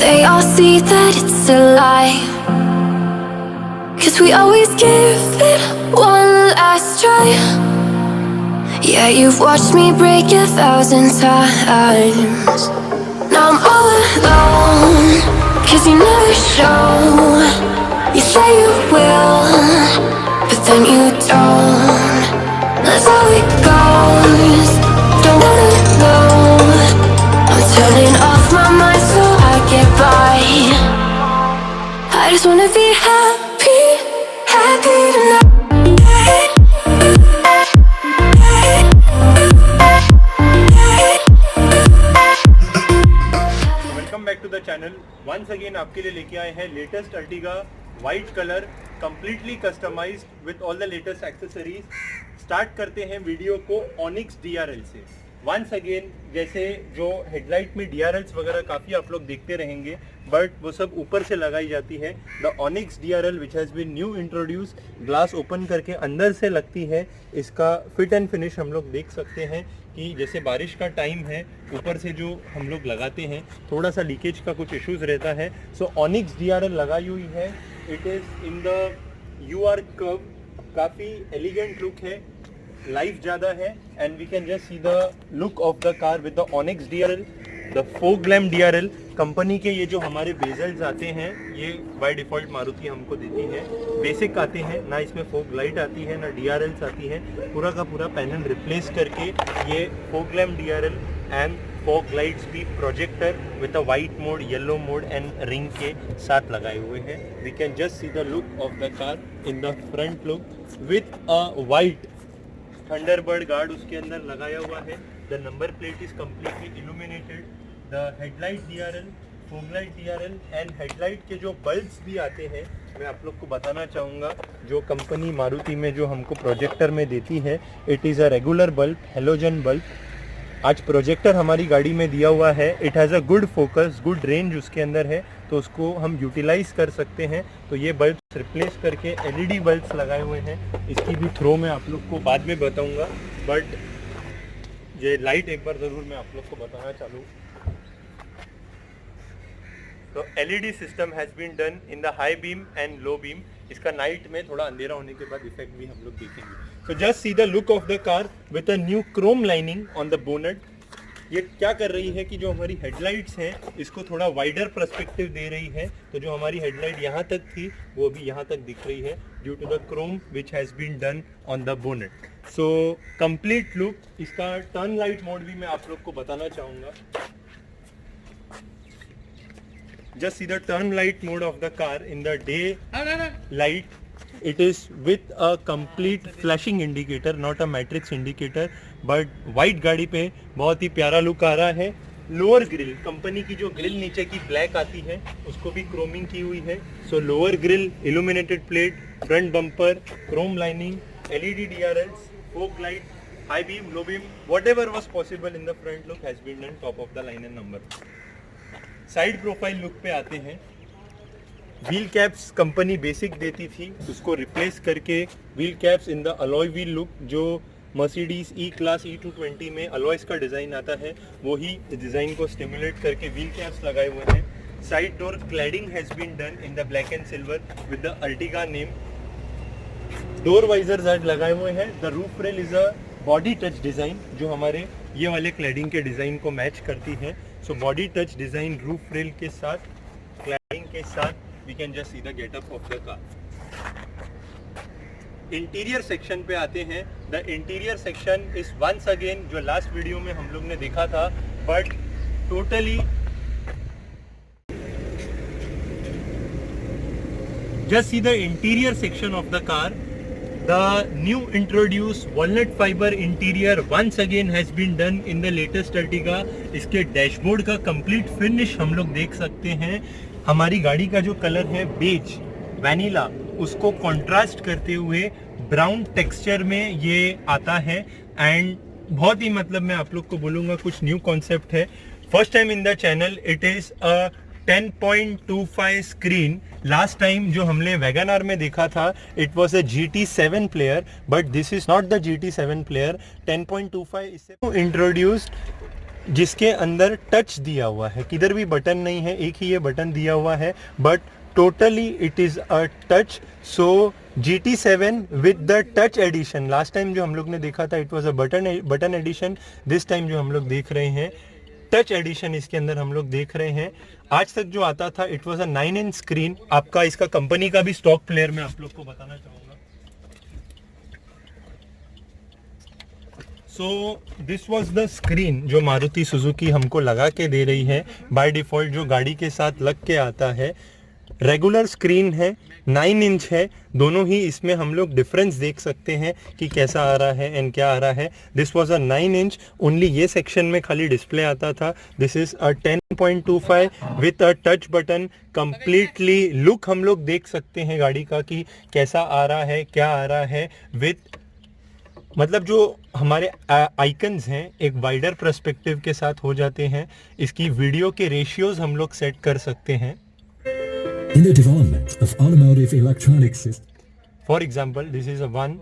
They all see that it's a lie, 'cause we always give it one last try. Yeah, you've watched me break 1,000 times. Now I'm all alone, 'cause you never show. You say you will, but then you don't. That's how it goes. Don't wanna know. I'm turning off my mind so I get by. I just wanna be happy, happy tonight. Welcome back to the channel. Once again आपके लिए लेके आए हैं latest Ertiga white colour, completely customized with all the latest accessories. Start करते हैं video को Onyx DRL से। Once again, जैसे जो हेडलाइट में DRLs वगैरह काफ़ी आप लोग देखते रहेंगे, बट वो सब ऊपर से लगाई जाती है। The Onyx DRL which has been new introduce, glass open करके अंदर से लगती है। इसका फिट एंड फिनिश हम लोग देख सकते हैं कि जैसे बारिश का टाइम है, ऊपर से जो हम लोग लगाते हैं थोड़ा सा लीकेज का कुछ इश्यूज रहता है। सो ऑनिक्स DRL लगाई हुई है। It is in the UR curve, काफ़ी एलिगेंट लुक है, लाइफ ज़्यादा है। And we can just see the look of the car with the Onyx DRL, the fog lamp DRL। Company के ये जो हमारे बेजल्स आते हैं, ये बाय डिफ़ॉल्ट मारुति हमको देती है, बेसिक आते हैं ना। इसमें फोग लाइट आती है ना DRLs आती है। पूरा का पूरा पैनल रिप्लेस करके ये fog lamp DRL and fog lights भी projector with a white mode, yellow mode and ring के साथ लगाए हुए हैं। We can just see the look of the car in the front look with a white Thunderbird guard उसके अंदर लगाया हुआ है। The number plate is completely illuminated. The headlight DRL, fog light DRL and headlight के जो bulbs भी आते हैं, मैं आप लोग को बताना चाहूँगा, जो कंपनी मारुति में जो हमको प्रोजेक्टर में देती है, it is a regular bulb, halogen bulb. आज प्रोजेक्टर हमारी गाड़ी में दिया हुआ है। It has a good focus, good range उसके अंदर है, तो उसको हम यूटिलाइज कर सकते हैं। तो ये बल्ब्स रिप्लेस करके LED बल्ब्स लगाए हुए हैं। इसकी भी थ्रो मैं आप लोग को बाद में बताऊंगा, बट ये लाइट एक बार ज़रूर मैं आप लोग को बताना चालू। तो LED system has been done in the high beam and low beam. इसका नाइट में थोड़ा अंधेरा होने के बाद इफेक्ट भी हम लोग देखेंगे। So just see the look of the car with a new chrome lining on the bonnet। ये क्या कर रही है कि जो हमारी हेडलाइट्स हैं, इसको थोड़ा वाइडर पर्सपेक्टिव दे रही है। तो जो हमारी हेडलाइट यहाँ तक थी, वो अभी यहाँ तक दिख रही है, due to the chrome which has been done on the bonnet. So complete look. इसका टर्न लाइट मोड भी मैं आप लोग को बताना चाहूँगा। Just see the turn light mode of the car in the day light. It is with a complete flashing indicator, not a matrix indicator, but white गाड़ी पे बहुत ही प्यारा लुक आ रहा है। लोअर ग्रिल, कंपनी की जो ग्रिल नीचे की ब्लैक आती है, उसको भी क्रोमिंग की हुई है। सो lower grill, illuminated plate, front bumper, Chrome lining, LED DRLs, fog light, high beam, low beam, whatever was possible in the front look has been done, top of the line and number। Side profile look पे आते हैं। Wheel caps company basic देती थी, उसको replace करके wheel caps in the alloy wheel look, जो Mercedes E class E220 में alloys का डिज़ाइन आता है, वही डिज़ाइन को स्टिमुलेट करके व्हील कैप्स लगाए हुए हैं। Side door cladding has been done in the black and silver with the Ertiga name. Door visors आज लगाए हुए हैं। The roof rail is a body touch design, जो हमारे ये वाले क्लैडिंग के डिज़ाइन को मैच करती है। So body touch design roof rail के साथ, क्लैडिंग के साथ। We can just see the getup of the car. Interior section पे आते हैं। The interior section is once again जो लास्ट वीडियो में हम लोग ने देखा था, but totally just see the interior section of the car. The new introduced walnut fiber interior once again has been done in the latest Ertiga। इसके dashboard का complete finish हम लोग देख सकते हैं। हमारी गाड़ी का जो कलर है बेज वैनिला, उसको कंट्रास्ट करते हुए ब्राउन टेक्सचर में ये आता है। एंड बहुत ही मतलब मैं आप लोग को बोलूँगा कुछ न्यू कॉन्सेप्ट है। First time in the channel it is a 10.25 screen. Last time जो हमने वैगनआर में देखा था, it was a GT7 player, but this is not the GT7 player. 10.25 इससे इंट्रोड्यूस्ड जिसके अंदर टच दिया हुआ है, किधर भी बटन नहीं है, एक ही ये बटन दिया हुआ है, but totally it is a touch. So GT7 with the touch edition, last time जो हम लोग ने देखा था it was a button edition, this time जो हम लोग देख रहे हैं टच एडिशन इसके अंदर हम लोग देख रहे हैं. आज तक जो आता था it was a 9-inch screen. आपका इसका कंपनी का भी स्टॉक प्लेयर मैं आप लोग को बताना चाहूँगा. So this was the screen जो मारुति सुजुकी हमको लगा के दे रही है बाय डिफ़ॉल्ट, जो गाड़ी के साथ लग के आता है. रेगुलर स्क्रीन है, 9 इंच है. दोनों ही इसमें हम लोग डिफरेंस देख सकते हैं कि कैसा आ रहा है एंड क्या आ रहा है. This was a 9 inch, only ये सेक्शन में खाली डिस्प्ले आता था. This is a 10.25 with a touch button. Completely look हम लोग देख सकते हैं गाड़ी का कि कैसा आ रहा है, क्या आ रहा है. विथ मतलब जो हमारे आइकन्स हैं एक वाइडर पर्सपेक्टिव के साथ हो जाते हैं. इसकी वीडियो के रेशियोज हम लोग सेट कर सकते हैं. In the development of automotive electronic systems, For example, this is a 1,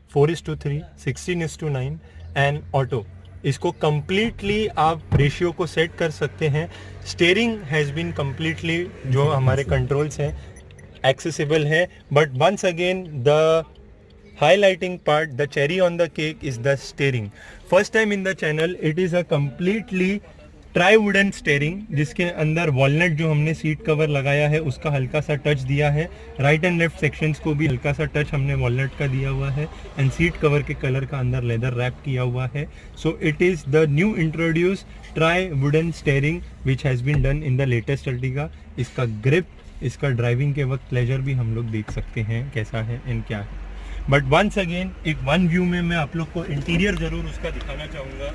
4:3, 16:9 and auto. इसको completely आप रेशियो को सेट कर सकते हैं. स्टेयरिंग हैज़ बीन completely जो हमारे कंट्रोल्स हैं एक्सेसिबल है. But once again the highlighting part, the cherry on the cake is the steering. First time in the channel it is a completely try wooden steering, जिसके अंदर walnut जो हमने seat cover लगाया है उसका हल्का सा टच दिया है. राइट एंड लेफ्ट सेक्शंस को भी हल्का सा टच हमने वॉलनट का दिया हुआ है. एंड सीट कवर के कलर का अंदर लेदर रैप किया हुआ है. So it is the new introduce tri wooden steering which has been done in the latest Ertiga. इसका ग्रिप, इसका ड्राइविंग के वक्त प्लेजर भी हम लोग देख सकते हैं कैसा है एंड क्या है. बट वंस अगेन एक वन व्यू में मैं आप लोग को इंटीरियर ज़रूर उसका दिखाना चाहूँगा.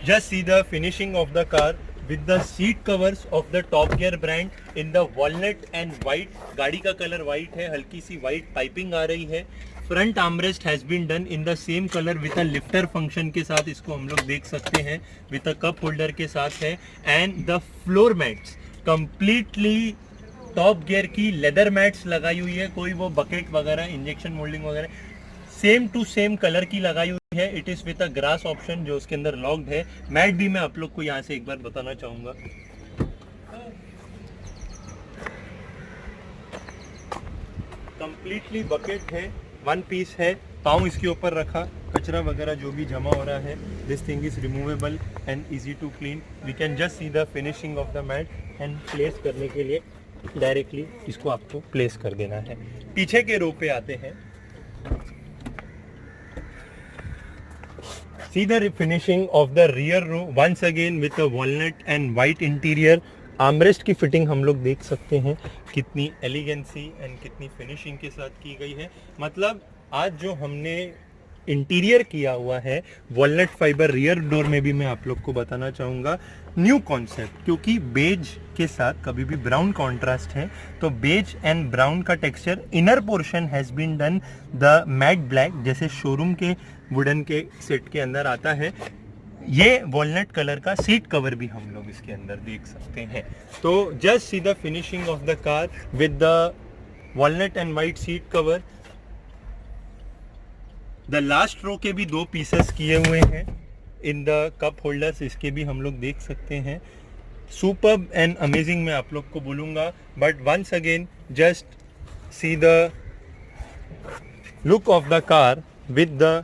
Just see the finishing of the car with the seat covers of the Top Gear brand in the walnut and white. गाड़ी का कलर white है, हल्की सी white पाइपिंग आ रही है. Front armrest has been done in the same colour with a lifter function के साथ. इसको हम लोग देख सकते हैं विद अ कप होल्डर के साथ है. And the floor mats completely top gear की लेदर मैट्स लगाई हुई है. कोई वो बकेट वगैरह इंजेक्शन मोल्डिंग वगैरह सेम टू सेम कलर की लगाई हुई है. It is with a grass option जो उसके अंदर लॉक्ड है. मैट भी मैं आप लोग को यहाँ से एक बार बताना चाहूँगा. कंप्लीटली बकेट है, वन पीस है. पाँव इसके ऊपर रखा, कचरा वगैरह जो भी जमा हो रहा है, this thing is removable and easy to clean. We can just see the finishing of the mat and place करने के लिए डायरेक्टली इसको आपको प्लेस कर देना है. पीछे के रो पे आते हैं. See the finishing of the rear row once again with a walnut and white interior. Armrest की फिटिंग हम लोग देख सकते हैं कितनी एलिगेंसी एंड कितनी फिनिशिंग के साथ की गई है. मतलब आज जो हमने इंटीरियर किया हुआ है वॉलनट फाइबर रियर डोर में भी मैं आप लोग को बताना चाहूँगा न्यू कॉन्सेप्ट, क्योंकि बेज के साथ कभी भी ब्राउन कॉन्ट्रास्ट है. तो बेज एंड ब्राउन का texture, inner portion has been done the matte black, जैसे शोरूम के वुडन के सेट के अंदर आता है. ये वॉलनट कलर का सीट कवर भी हम लोग इसके अंदर देख सकते हैं. तो just see the finishing of the car with the walnut and white seat cover. The last row के भी 2 पीसेस किए हुए हैं इन द कप होल्डर्स, इसके भी हम लोग देख सकते हैं. सुपर्ब एंड अमेजिंग मैं आप लोग को बोलूँगा. But once again just see the look of the car with the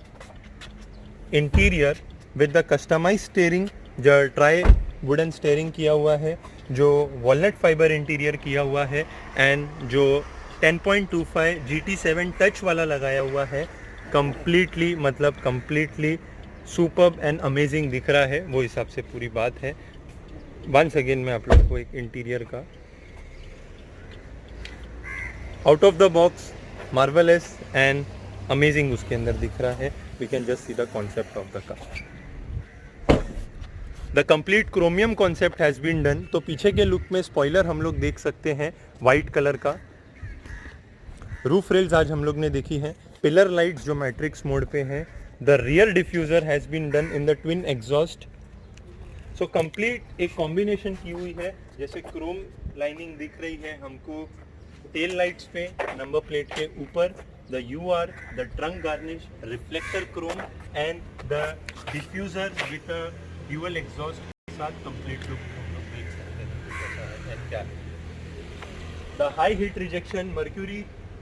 interior with the customize steering, जो ट्राई वुडन स्टेयरिंग किया हुआ है, जो वॉलनट फाइबर इंटीरियर किया हुआ है एंड जो 10.25 GT7 टच वाला लगाया हुआ है. कंप्लीटली मतलब कंप्लीटली सुपर्ब एंड अमेजिंग दिख रहा है, वो हिसाब से पूरी बात है. वंस अगेन मैं आप लोग को एक इंटीरियर का out of the box marvellous and amazing उसके अंदर दिख रहा है. We can just see the concept of the car. The complete chromium concept has been done. तो पीछे के लुक में स्पॉइलर हम लोग देख सकते हैं वाइट कलर का. रूफ रेल्स आज हम लोग ने देखी हैं. पिलर लाइट्स जो मैट्रिक्स मोड पे हैं. The rear diffuser has been done in the twin exhaust. So complete एक कॉम्बिनेशन की हुई है. जैसे क्रोम लाइनिंग दिख रही है हमको टेल लाइट्स पे, नंबर प्लेट के ऊपर, the UR, the trunk garnish, reflector chrome and the diffuser with a dual exhaust के साथ complete look हम लोग देख सकते हैं कि कैसा है and क्या है। The high heat rejection mercury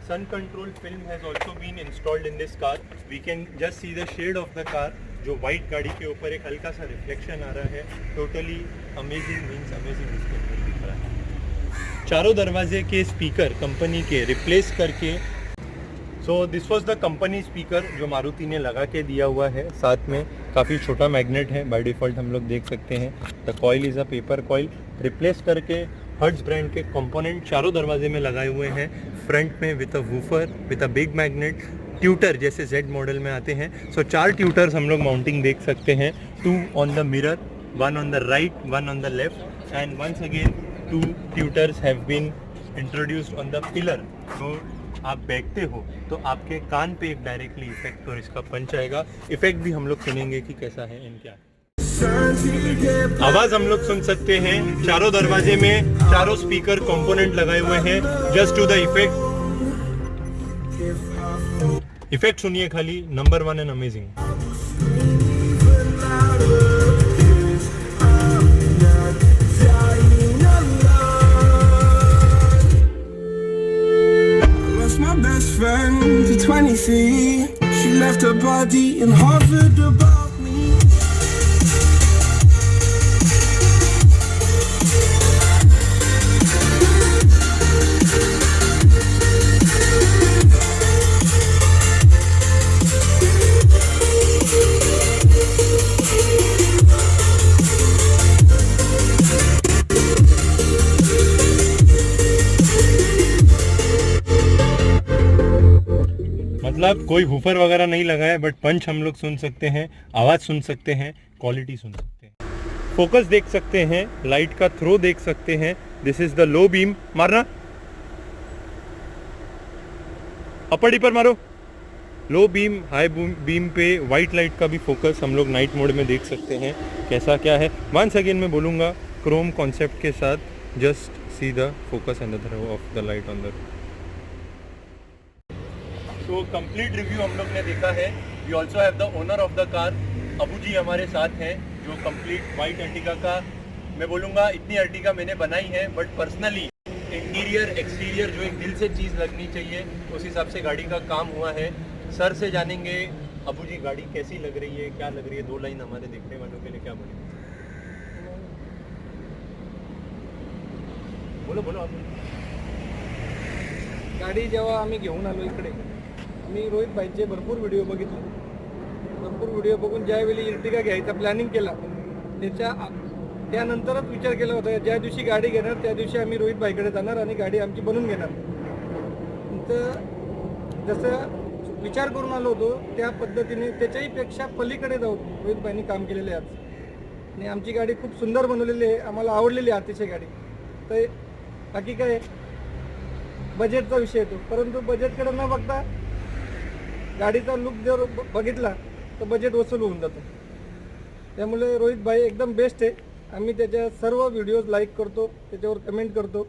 sun control film has also been installed in this car. We can just see the shade of the car. जो white गाड़ी के ऊपर एक हल्का सा reflection आ रहा है. Totally amazing means amazing इसके अंदर दिख रहा है। चारों दरवाजे के स्पीकर कंपनी के रिप्लेस करके, so this was the company speaker जो मारुति ने लगा के दिया हुआ है। साथ में काफ़ी छोटा मैग्नेट है, बाय डिफ़ॉल्ट हम लोग देख सकते हैं। The coil is a paper coil, replace करके हर्ट्ज ब्रांड के कंपोनेंट चारों दरवाजे में लगाए हुए हैं। फ्रंट में with a woofer with a big magnet, tutor जैसे Z मॉडल में आते हैं। सो 4 ट्यूटर्स हम लोग माउंटिंग देख सकते हैं, 2 on the mirror, 1 on the right, 1 on the left and once again 2 tweeters have been introduced on the pillar. तो आप बैठते हो तो आपके कान पे एक डायरेक्टली इफेक्ट और इसका पंच आएगा। इफेक्ट भी हम लोग सुनेंगे कि कैसा है एंड क्या है। आवाज हम लोग सुन सकते हैं। चारों दरवाजे में चारों स्पीकर कंपोनेंट लगाए हुए हैं। जस्ट टू द इफेक्ट सुनिए खाली, number 1 and amazing. My best friend to 23, she left her body and hovered above me. मतलब कोई वूफर वगैरह नहीं लगा है, बट पंच हम लोग सुन सकते हैं, आवाज़ सुन सकते हैं, क्वालिटी सुन सकते हैं। फोकस देख सकते हैं, लाइट का थ्रो देख सकते हैं। This is the low beam, मारना अपर डिपर मारो। लो बीम, हाई बीम पे वाइट लाइट का भी फोकस हम लोग नाइट मोड में देख सकते हैं कैसा क्या है। वंस अगेन मैं बोलूँगा क्रोम कॉन्सेप्ट के साथ, just see the focus and the throw of the light on the road. तो कंप्लीट रिव्यू हम लोग ने देखा है। We also have the owner of the car, Abu ji हमारे साथ हैं, जो कंप्लीट वाइट अर्टिगा का, मैं बोलूँगा इतनी अर्टिगा मैंने बनाई है, बट पर्सनली इंटीरियर एक्सटीरियर जो एक दिल से चीज़ लगनी चाहिए उस हिसाब से गाड़ी का काम हुआ है। सर से जानेंगे अबू जी गाड़ी कैसी लग रही है, क्या लग रही है, 2 लाइन हमारे देखने वालों के लिए क्या बोले। बोलो बोलो आप। गाडी जेव्हा आम्ही घेऊन आलो इकडे, मी रोहित भाईचे भरपूर व्हिडिओ बघितले। भरपूर व्हिडिओ बघून ज्यावेळी इर्टिगा घ्यायचा प्लॅनिंग केला, त्यानंतरच विचार केला होता ज्या दिवशी गाडी घेणार त्या दिवशी आम्ही रोहित भाईकडे जाणार आणि गाडी आमची बनवून घेणार। तर जसं विचार करून आलो होतो त्या पद्धतीने त्याच्याही पेक्षा पलीकडे जाऊन रोहित भाईंनी काम केलेले आहे आज, आणि आमची गाडी खूप सुंदर बनवलेली आहे, आम्हाला आवडलेली आहे अतिशय गाडी। तर बाकी काय बजेटचा विषय येतो, परंतु बजेटकडे न बघता गाडीचा लुक जर बघितला तर बजेट वसूल होऊन जातो। त्यामुळे रोहित भाई एकदम बेस्ट आहे। आम्ही त्याच्या सर्व व्हिडिओज लाईक करतो, त्याच्यावर कमेंट करतो,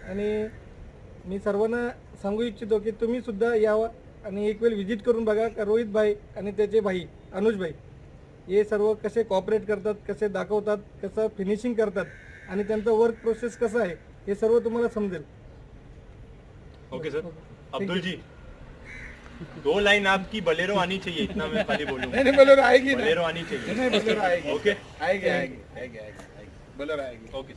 आणि मी सर्वांना सांगू इच्छितो की तुम्ही सुद्धा यावं आणि एक वेळ व्हिजिट करून बघा का रोहित भाई आणि त्याचे भाई अनुज भाई हे सर्व कसे कॉपरेट करतात, कसे दाखवतात, कसं फिनिशिंग करतात आणि त्यांचं वर्क प्रोसेस कसं आहे हे सर्व तुम्हाला समजेल। Okay sir. Abdul ji 2 line आपकी बलेरो आनी चाहिए, इतना मैं खाली बोलूँगा। नहीं बोलेरो आएगी, बलेरो आनी चाहिए। नहीं बोलेरो आएगी, ओके आएगी बोलेरो आएगी। Okay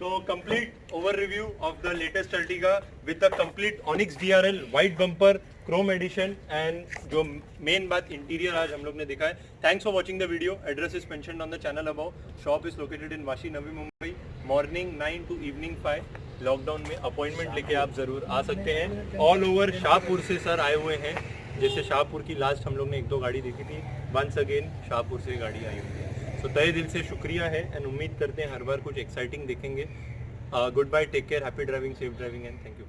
so complete overview of the latest Ertiga with the complete Onyx DRL white bumper chrome edition and जो main बात इंटीरियर आज हम लोग ने देखा है। Thanks for watching the video. Address is mentioned on the channel above. Shop is located in Vashi, Navi Mumbai. Morning 9 to evening 5. Lockdown में appointment लेके आप ज़रूर आ सकते हैं। ऑल ओवर शाहपुर से सर आए हुए हैं, जैसे शाहपुर की लास्ट हम लोग ने 1-2 गाड़ी देखी थी, वंस अगेन शाहपुर से गाड़ी आई हुई है। तो तहे दिल से शुक्रिया है एंड उम्मीद करते हैं हर बार कुछ एक्साइटिंग देखेंगे। Good bye, take care, happy driving, safe driving and thank you.